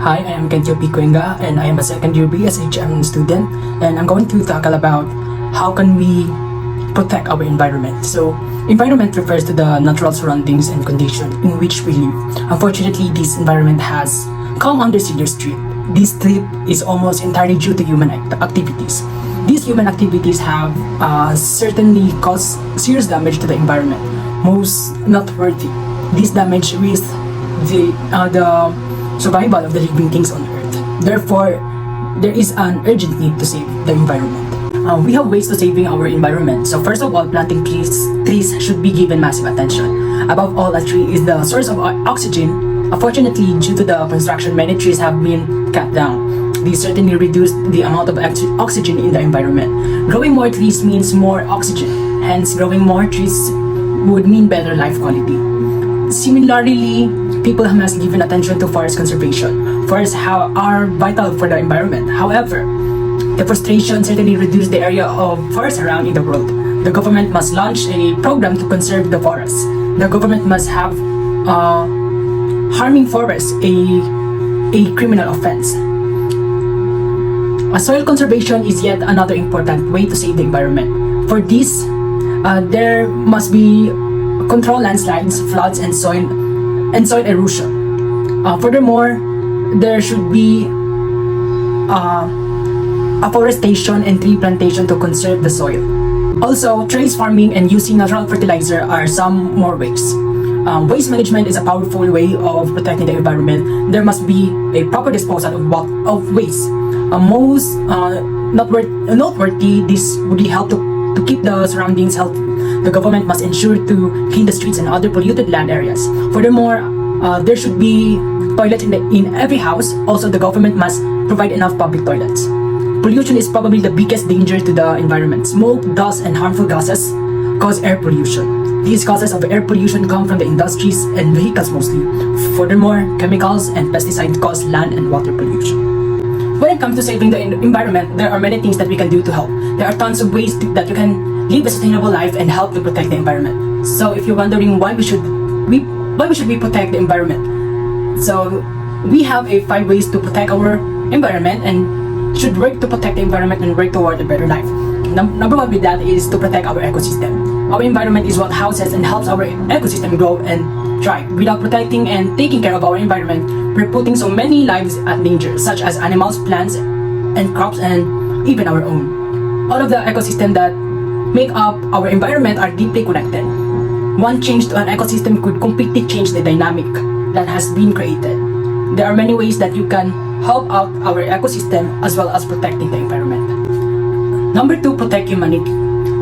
Hi, I am Kentio Picuenga and I am a second year BSHM student, and I'm going to tackle about how can we protect our environment. So, environment refers to the natural surroundings and condition in which we live. Unfortunately, this environment has come under serious threat. This threat is almost entirely due to human activities. These human activities have certainly caused serious damage to the environment. Most noteworthy, this damage risks the survival of the living things on Earth. Therefore, there is an urgent need to save the environment. We have ways to saving our environment. So first of all, planting trees should be given massive attention. Above all, a tree is the source of oxygen. Unfortunately, due to the construction, many trees have been cut down. These certainly reduce the amount of oxygen in the environment. Growing more trees means more oxygen. Hence, growing more trees would mean better life quality. Similarly, people must give attention to forest conservation. Forests are vital for the environment. However, deforestation certainly reduces the area of forests around in the world. The government must launch a program to conserve the forests. The government must have harming forests a criminal offense. Soil conservation is yet another important way to save the environment. For this, there must be control landslides, floods, and soil erosion. Furthermore, there should be afforestation and tree plantation to conserve the soil. Also, trace farming and using natural fertilizer are some more ways. Waste management is a powerful way of protecting the environment. There must be a proper disposal of waste. Most noteworthy, this would help to keep the surroundings healthy. The government must ensure to clean the streets and other polluted land areas. Furthermore, there should be toilets in every house. Also, the government must provide enough public toilets. Pollution is probably the biggest danger to the environment. Smoke, dust, and harmful gases cause air pollution. These causes of air pollution come from the industries and vehicles mostly. Furthermore, chemicals and pesticides cause land and water pollution. When it comes to saving the environment, there are many things that we can do to help. There are tons of ways that you can live a sustainable life and help to protect the environment. So if you're wondering why we should protect the environment, so we have 5 ways to protect our environment and should work to protect the environment and work toward a better life. Number 1 with that is to protect our ecosystem. Our environment is what houses and helps our ecosystem grow and thrive. Without protecting and taking care of our environment, we're putting so many lives at danger, such as animals, plants, and crops, and even our own. All of the ecosystem that make up our environment are deeply connected. One change to an ecosystem could completely change the dynamic that has been created. There are many ways that you can help out our ecosystem as well as protecting the environment. Number 2, protect humanity.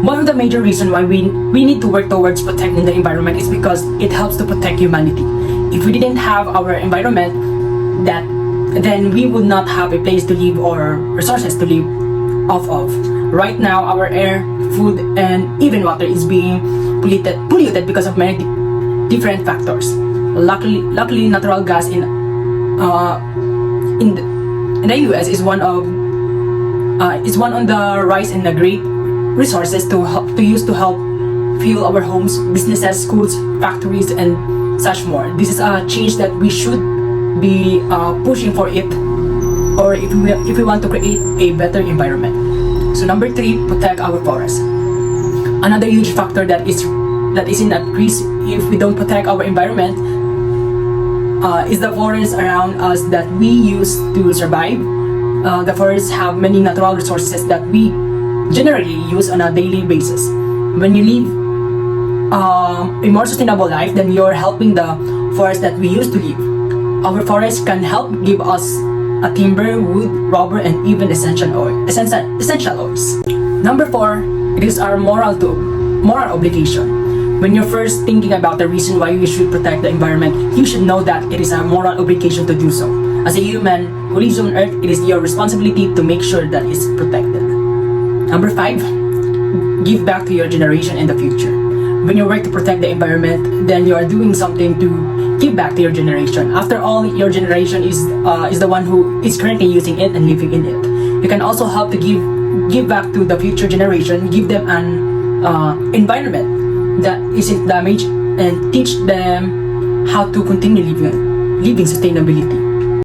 One of the major reasons why we need to work towards protecting the environment is because it helps to protect humanity. If we didn't have our environment, then we would not have a place to live or resources to live off of. Right now, our air, food, and even water is being polluted because of many different factors. Luckily, natural gas in the US is one on the rise in the great resources to use to help fuel our homes, businesses, schools, factories, and such more. This is a change that we should be pushing for it, or if we want to create a better environment. So number 3, protect our forests. Another huge factor that is in at risk if we don't protect our environment is the forests around us that we use to survive. The forests have many natural resources that we generally use on a daily basis. When you live a more sustainable life, then you're helping the forest that we used to live. Our forests can help give us a timber, wood, rubber, and even essential oils. Number 4, it is our moral obligation. When you're first thinking about the reason why we should protect the environment, you should know that it is our moral obligation to do so. As a human who lives on Earth, it is your responsibility to make sure that it's protected. Number 5, give back to your generation in the future. When you work to protect the environment, then you are doing something to give back to your generation. After all, your generation is the one who is currently using it and living in it. You can also help to give back to the future generation, give them an environment that isn't damaged, and teach them how to continue living sustainability.